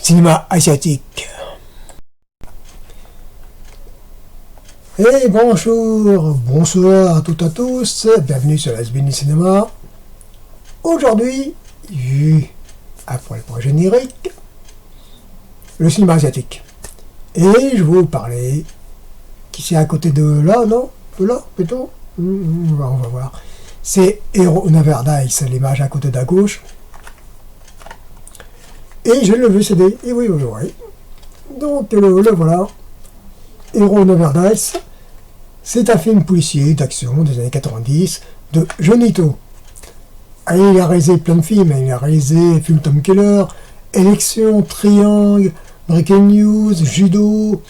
cinéma asiatique. Et bonsoir à toutes et à tous, bienvenue sur l'Asbini Cinéma. Aujourd'hui, après le générique, le cinéma asiatique. Et je vais vous parler, qui c'est à côté de là, non? De là, plutôt? On va voir. C'est Hero Never Dies, c'est l'image à côté de la gauche. Et je le CD, et oui. Donc le voilà. Hero Never Dies, c'est un film policier d'action des années 90 de Jonito. Il a réalisé plein de films, il a réalisé Film Tom Keller, Élection, Triangle, Breaking News, Judo,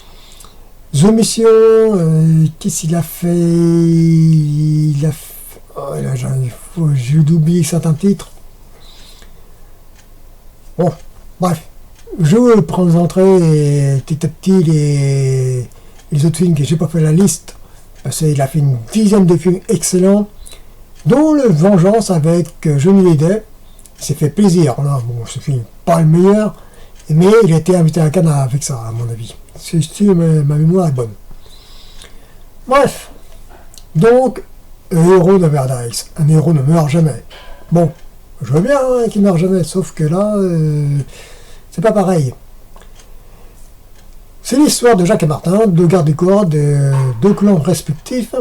The Mission, qu'est-ce qu'il a fait? J'ai oublié certains titres. Bon, bref, je vais présenter petit à petit les autres films que j'ai pas fait la liste, parce qu'il a fait une dizaine de films excellents, dont le Vengeance avec Johnny Hallyday. Il s'est fait plaisir, là. Bon, ce film pas le meilleur, mais il a été invité à Cannes avec ça, à mon avis. Si ma mémoire est bonne. Bref, donc, Hero Never Dies. Un héros ne meurt jamais. Bon, je veux bien qu'il ne meurt jamais, sauf que là, c'est pas pareil. C'est l'histoire de Jacques et Martin, deux gardes du corps de deux clans respectifs,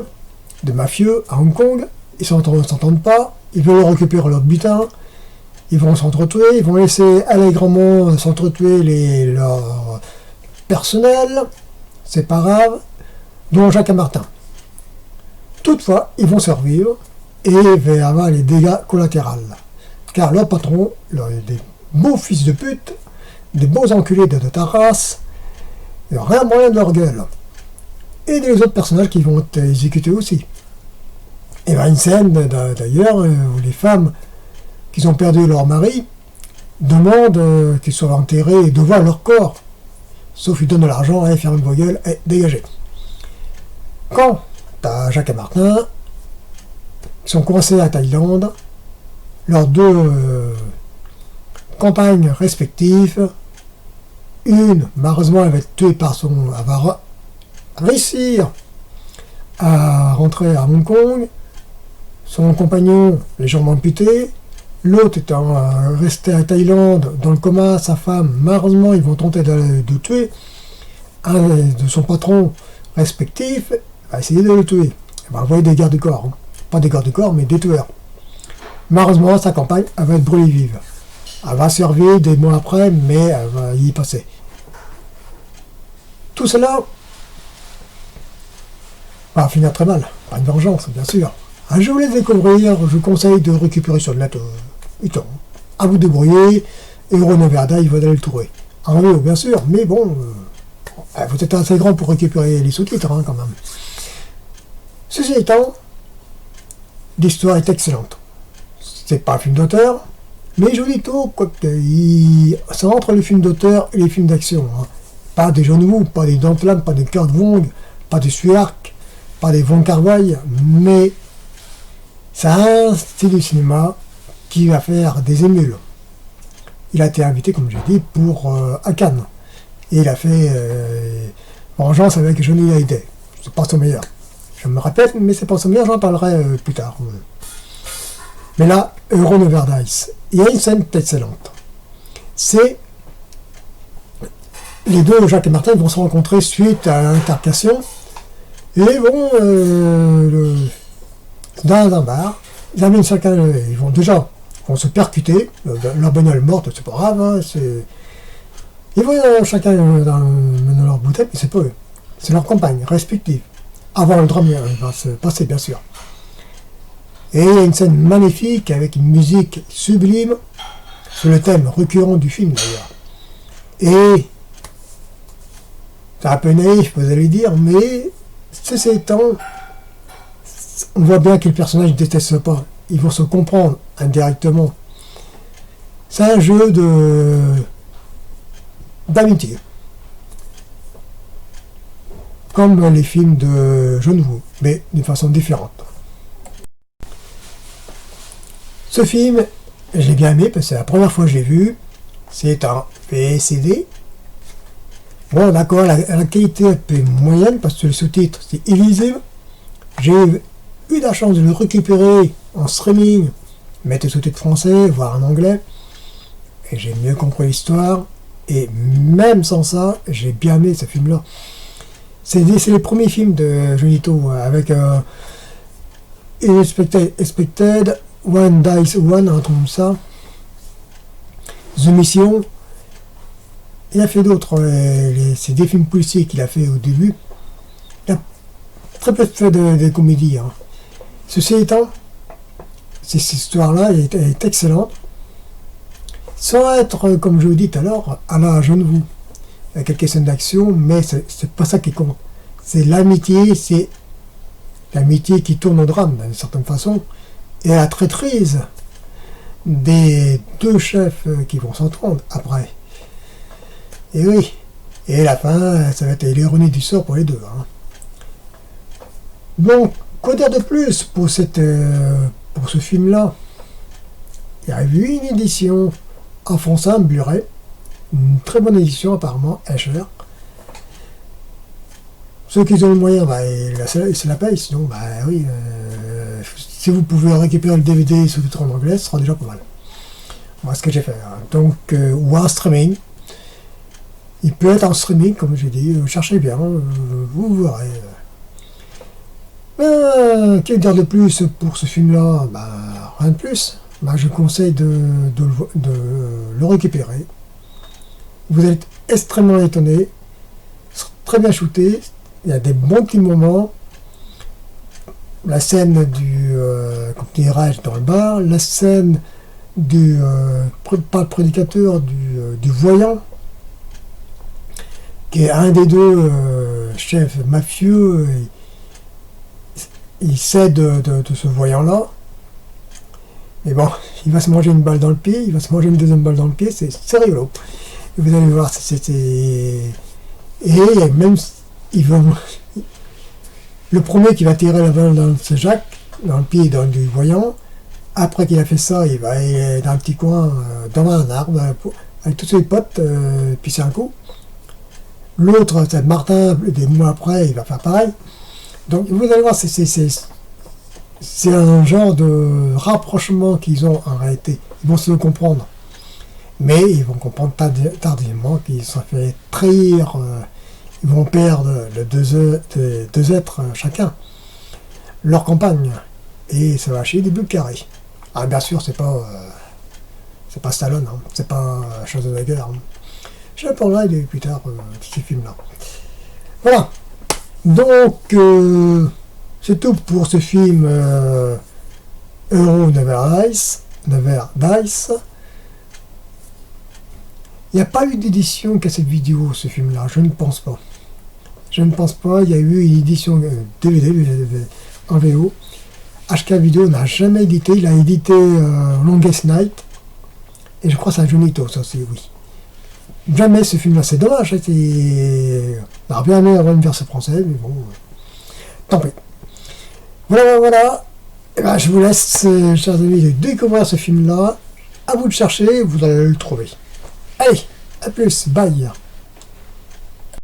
de mafieux à Hong Kong. Ils ne s'entendent pas, ils veulent récupérer leur butin, ils vont s'entretuer, ils vont laisser allègrement s'entretuer leurs personnels, c'est pas grave, dont Jacques et Martin. Toutefois, ils vont survivre et il va y avoir les dégâts collatéraux. Car leur patron, des beaux fils de pute, des beaux enculés de ta race, il n'y a rien moyen de leur gueule. Et des autres personnages qui vont être exécutés aussi. Et bien une scène d'ailleurs où les femmes qui ont perdu leur mari demandent qu'ils soient enterrés et de voir leur corps. Sauf qu'ils donnent de l'argent, et ferment vos gueules et dégagez. Quand t'as Jacques et Martin, qui sont coincés à Thaïlande, leurs deux compagnes respectives, une, malheureusement, elle va être tuée par elle va réussir à rentrer à Hong Kong, son compagnon légèrement amputé, l'autre étant resté à Thaïlande dans le coma, sa femme, malheureusement, ils vont tenter de tuer un de son patron respectif, va essayer de le tuer. Elle va envoyer des gardes du corps, hein. Pas des gardes du corps, mais des tueurs. Malheureusement, sa compagne, elle va être brûlée vive. Elle va survivre des mois après, mais elle va y passer. Tout cela va finir très mal, pas une vengeance, bien sûr. Je vous les découvrir, je vous conseille de récupérer sur le net à vous débrouiller, et Hero Never Dies, vous allez le trouver. En vidéo, bien sûr, mais bon, vous êtes assez grand pour récupérer les sous-titres, hein, quand même. Ceci étant, l'histoire est excellente. C'est pas un film d'auteur, mais Jonito, c'est entre les films d'auteur et les films d'action. Hein. Pas des John Woo, pas des Dan Flam, pas des Kurt Wong, pas des Suark, pas des Von Kar-wai, mais c'est un style de cinéma qui va faire des émules. Il a été invité, comme j'ai dit, à Cannes. Et il a fait Vengeance avec Johnny Hallyday. C'est pas son meilleur. Je me répète, mais c'est pas son meilleur, j'en parlerai plus tard. Mais là, Hero Never Dies. Il y a une scène excellente. C'est les deux, Jacques et Martin, vont se rencontrer suite à l'intercation. Et vont dans un bar. Ils amènent chacun, ils vont se percuter. Leur bagnole morte, c'est pas grave. Hein, ils vont chacun dans leur bouteille, mais c'est pas eux. C'est leur compagne respective. Avant le drame va se passer, bien sûr. Et il y a une scène magnifique avec une musique sublime sur le thème récurrent du film d'ailleurs. Et c'est un peu naïf, vous allez dire, mais ceci étant, on voit bien que le personnage ne déteste pas. Ils vont se comprendre indirectement. C'est un jeu d'amitié. Comme les films de John Woo, mais d'une façon différente. Ce film, je l'ai bien aimé parce que c'est la première fois que je l'ai vu. C'est un VCD. Bon, d'accord, la qualité est un peu moyenne parce que le sous-titre c'est illisible. J'ai eu la chance de le récupérer en streaming, mettre le sous-titre français, voire en anglais, et j'ai mieux compris l'histoire. Et même sans ça, j'ai bien aimé ce film-là. C'est les premiers films de Junito avec Expected, One Dice One, un truc comme ça. The Mission. Il a fait d'autres, c'est des films policiers qu'il a fait au début. Il a très peu fait de comédie. Hein. Ceci étant, cette histoire-là est excellente. Sans être, comme je vous dis tout à l'heure, à la Genevoux. Il y a quelques scènes d'action, mais c'est pas ça qui compte. C'est l'amitié qui tourne au drame, d'une certaine façon, et la traîtrise des deux chefs qui vont s'entendre après. Et oui, et la fin, ça va être l'ironie du sort pour les deux. Hein. Donc, quoi dire de plus pour ce film-là? Il y a eu une édition en français, en Blu-ray, une très bonne édition apparemment, HR. Ceux qui ont le moyen, c'est la paye, sinon, oui, si vous pouvez récupérer le DVD sous-titré en anglais, ce sera déjà pas mal. Moi, ce que j'ai fait. Hein. Donc, ou en streaming. Il peut être en streaming, comme j'ai dit, cherchez bien, vous verrez. Quel dire de plus pour ce film-là? Rien de plus. Je conseille de le récupérer. Vous êtes extrêmement étonné, très bien shooté, il y a des bons petits moments. La scène du rage dans le bar, la scène du pas le prédicateur, du voyant, qui est un des deux chefs mafieux, il cède de ce voyant-là. Mais bon, il va se manger une balle dans le pied, il va se manger une deuxième balle dans le pied, c'est rigolo. Et vous allez voir, et même, le premier qui va tirer la balle dans ce Jacques, dans le pied du voyant, après qu'il a fait ça, il va aller dans un petit coin, dans un arbre, avec tous ses potes, puis c'est un coup. L'autre, c'est Martin, des mois après, il va faire pareil. Donc vous allez voir, c'est un genre de rapprochement qu'ils ont en réalité. Ils vont se le comprendre. Mais ils vont comprendre tardivement qu'ils se sont fait trahir. Ils vont perdre deux êtres chacun. Leur compagne. Et ça va chier des bulles carrées. Ah bien sûr, c'est pas Stallone, hein. C'est pas Schwarzenegger. Hein. Je parlerai plus tard de ces films-là. Voilà. Donc, c'est tout pour ce film Euro Never Dice. Il n'y a pas eu d'édition cassette vidéo, ce film-là, je ne pense pas. Il y a eu une édition DVD en VO. HK Video n'a jamais édité, il a édité Longest Night. Et je crois que c'est un Junito, ça aussi, oui. Jamais ce film-là, c'est dommage. On aurait bien aimé avoir une version française, mais bon, tant pis. Voilà. Et je vous laisse, chers amis, de découvrir ce film-là. À vous de chercher, vous allez le trouver. Allez, à plus, bye.